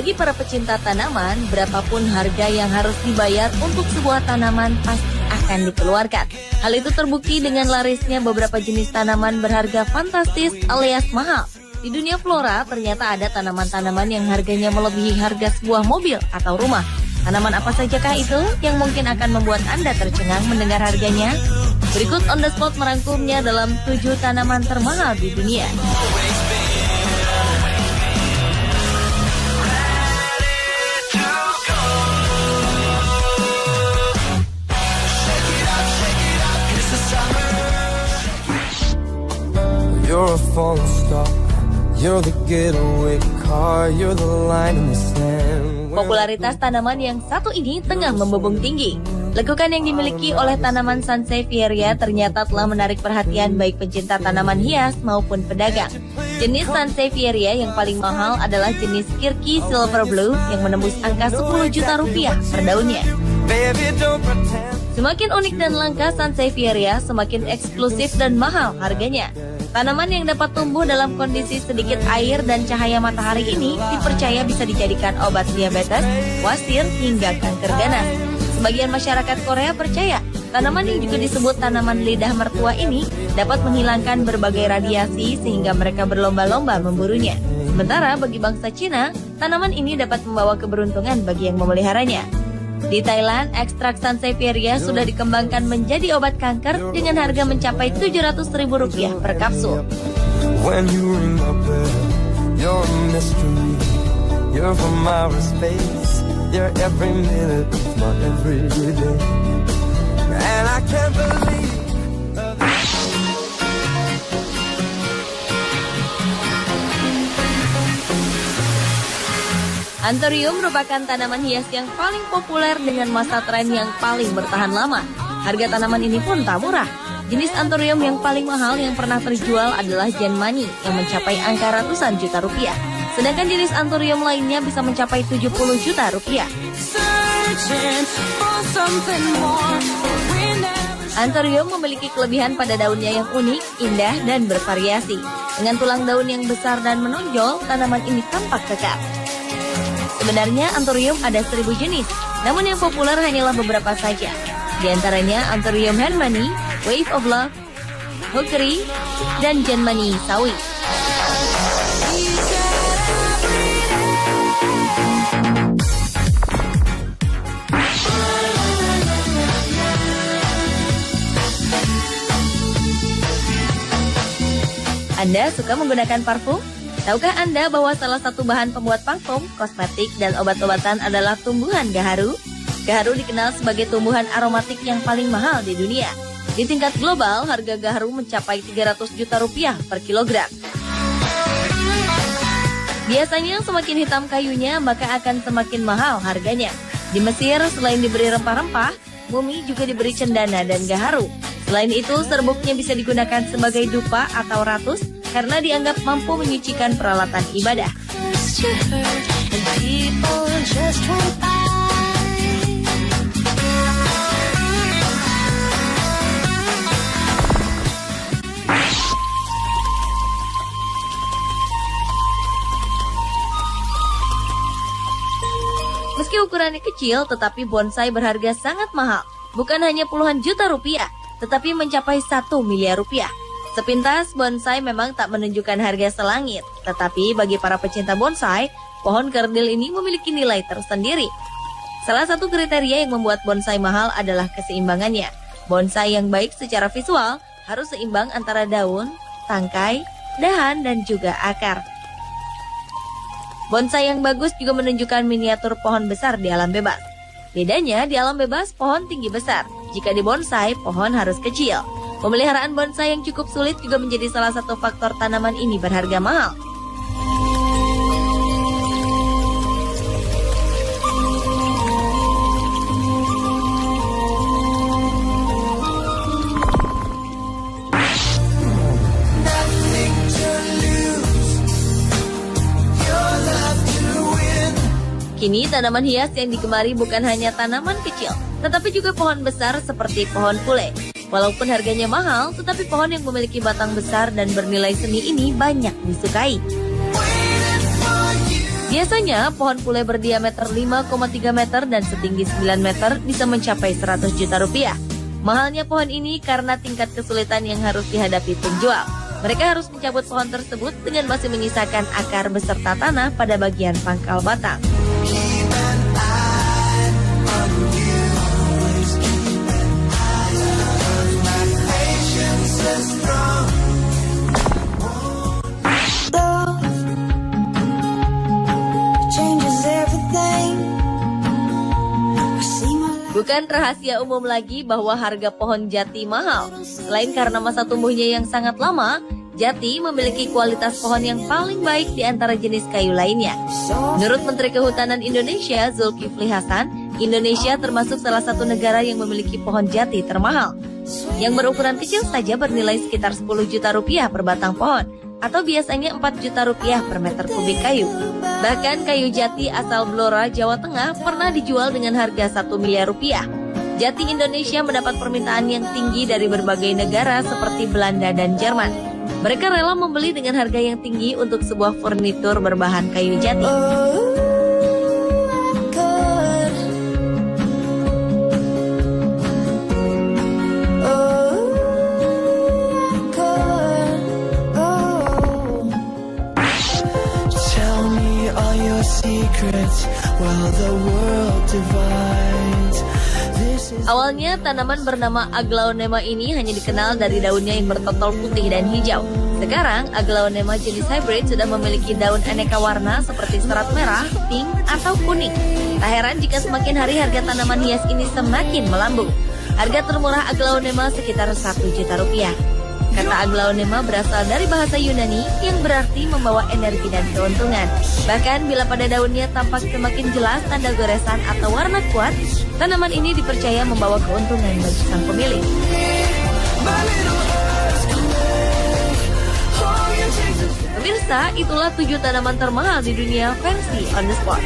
Bagi para pecinta tanaman, berapapun harga yang harus dibayar untuk sebuah tanaman pasti akan dikeluarkan. Hal itu terbukti dengan larisnya beberapa jenis tanaman berharga fantastis alias mahal. Di dunia flora, ternyata ada tanaman-tanaman yang harganya melebihi harga sebuah mobil atau rumah. Tanaman apa sajakah itu yang mungkin akan membuat Anda tercengang mendengar harganya? Berikut On The Spot merangkumnya dalam 7 tanaman termahal di dunia. You're a falling star, you're the getaway car, you're the line in the sand. Popularitas tanaman yang satu ini tengah membubung tinggi. Lekukan yang dimiliki oleh tanaman Sansevieria ternyata telah menarik perhatian baik pencinta tanaman hias maupun pedagang. Jenis Sansevieria yang paling mahal adalah jenis Kirky Silver Blue yang menembus angka 10 juta rupiah per daunnya. Semakin unik dan langka Sansevieria, semakin eksklusif dan mahal harganya. Tanaman yang dapat tumbuh dalam kondisi sedikit air dan cahaya matahari ini dipercaya bisa dijadikan obat diabetes, wasir, hingga kanker ganas. Sebagian masyarakat Korea percaya tanaman yang juga disebut tanaman lidah mertua ini dapat menghilangkan berbagai radiasi sehingga mereka berlomba-lomba memburunya. Sementara bagi bangsa Cina, tanaman ini dapat membawa keberuntungan bagi yang memeliharanya. Di Thailand, ekstrak Sansevieria sudah dikembangkan menjadi obat kanker dengan harga mencapai Rp700.000 per kapsul. When you ring my bell, you're a mystery. You're from outer space. You're every minute of my everyday. And I can't believe Anthurium merupakan tanaman hias yang paling populer dengan masa tren yang paling bertahan lama. Harga tanaman ini pun tak murah. Jenis Anthurium yang paling mahal yang pernah terjual adalah Genmani yang mencapai angka ratusan juta rupiah. Sedangkan jenis Anthurium lainnya bisa mencapai 70 juta rupiah. Anthurium memiliki kelebihan pada daunnya yang unik, indah, dan bervariasi. Dengan tulang daun yang besar dan menonjol, tanaman ini tampak kekar. Sebenarnya Anthurium ada 1000 jenis, namun yang populer hanyalah beberapa saja. Di antaranya Anthurium Hermanni, Wave of Love, Hookery, dan Genmani Sawi. Anda suka menggunakan parfum? Tahukah Anda bahwa salah satu bahan pembuat parfum, kosmetik, dan obat-obatan adalah tumbuhan gaharu? Gaharu dikenal sebagai tumbuhan aromatik yang paling mahal di dunia. Di tingkat global, harga gaharu mencapai 300 juta rupiah per kilogram. Biasanya semakin hitam kayunya, maka akan semakin mahal harganya. Di Mesir, selain diberi rempah-rempah, bumi juga diberi cendana dan gaharu. Selain itu, serbuknya bisa digunakan sebagai dupa atau ratus, karena dianggap mampu menyucikan peralatan ibadah. Meski ukurannya kecil, tetapi bonsai berharga sangat mahal. Bukan hanya puluhan juta rupiah, tetapi mencapai 1 miliar rupiah. Sepintas, bonsai memang tak menunjukkan harga selangit. Tetapi bagi para pecinta bonsai, pohon kerdil ini memiliki nilai tersendiri. Salah satu kriteria yang membuat bonsai mahal adalah keseimbangannya. Bonsai yang baik secara visual harus seimbang antara daun, tangkai, dahan, dan juga akar. Bonsai yang bagus juga menunjukkan miniatur pohon besar di alam bebas. Bedanya, di alam bebas, pohon tinggi besar. Jika di bonsai, pohon harus kecil. Pemeliharaan bonsai yang cukup sulit juga menjadi salah satu faktor tanaman ini berharga mahal. Kini tanaman hias yang digemari bukan hanya tanaman kecil, tetapi juga pohon besar seperti pohon pule. Walaupun harganya mahal, tetapi pohon yang memiliki batang besar dan bernilai seni ini banyak disukai. Biasanya, pohon pule berdiameter 5,3 meter dan setinggi 9 meter bisa mencapai 100 juta rupiah. Mahalnya pohon ini karena tingkat kesulitan yang harus dihadapi penjual. Mereka harus mencabut pohon tersebut dengan masih menyisakan akar beserta tanah pada bagian pangkal batang. Bukan rahasia umum lagi bahwa harga pohon jati mahal. Selain karena masa tumbuhnya yang sangat lama, jati memiliki kualitas pohon yang paling baik di antara jenis kayu lainnya. Menurut Menteri Kehutanan Indonesia, Zulkifli Hasan, Indonesia termasuk salah satu negara yang memiliki pohon jati termahal. Yang berukuran kecil saja bernilai sekitar 10 juta rupiah per batang pohon, atau biasanya 4 juta rupiah per meter kubik kayu. Bahkan kayu jati asal Blora, Jawa Tengah pernah dijual dengan harga 1 miliar rupiah. Jati Indonesia mendapat permintaan yang tinggi dari berbagai negara seperti Belanda dan Jerman. Mereka rela membeli dengan harga yang tinggi untuk sebuah furnitur berbahan kayu jati. Awalnya tanaman bernama Aglaonema ini hanya dikenal dari daunnya yang bertotol putih dan hijau. Sekarang Aglaonema jenis hybrid sudah memiliki daun aneka warna seperti serat merah, pink, atau kuning. Tak heran jika semakin hari harga tanaman hias ini semakin melambung. Harga termurah Aglaonema sekitar 1 juta rupiah. Kata Aglaonema berasal dari bahasa Yunani yang berarti membawa energi dan keuntungan. Bahkan bila pada daunnya tampak semakin jelas tanda goresan atau warna kuat, tanaman ini dipercaya membawa keuntungan bagi sang pemilik. Pemirsa, itulah 7 tanaman termahal di dunia versi On The Spot.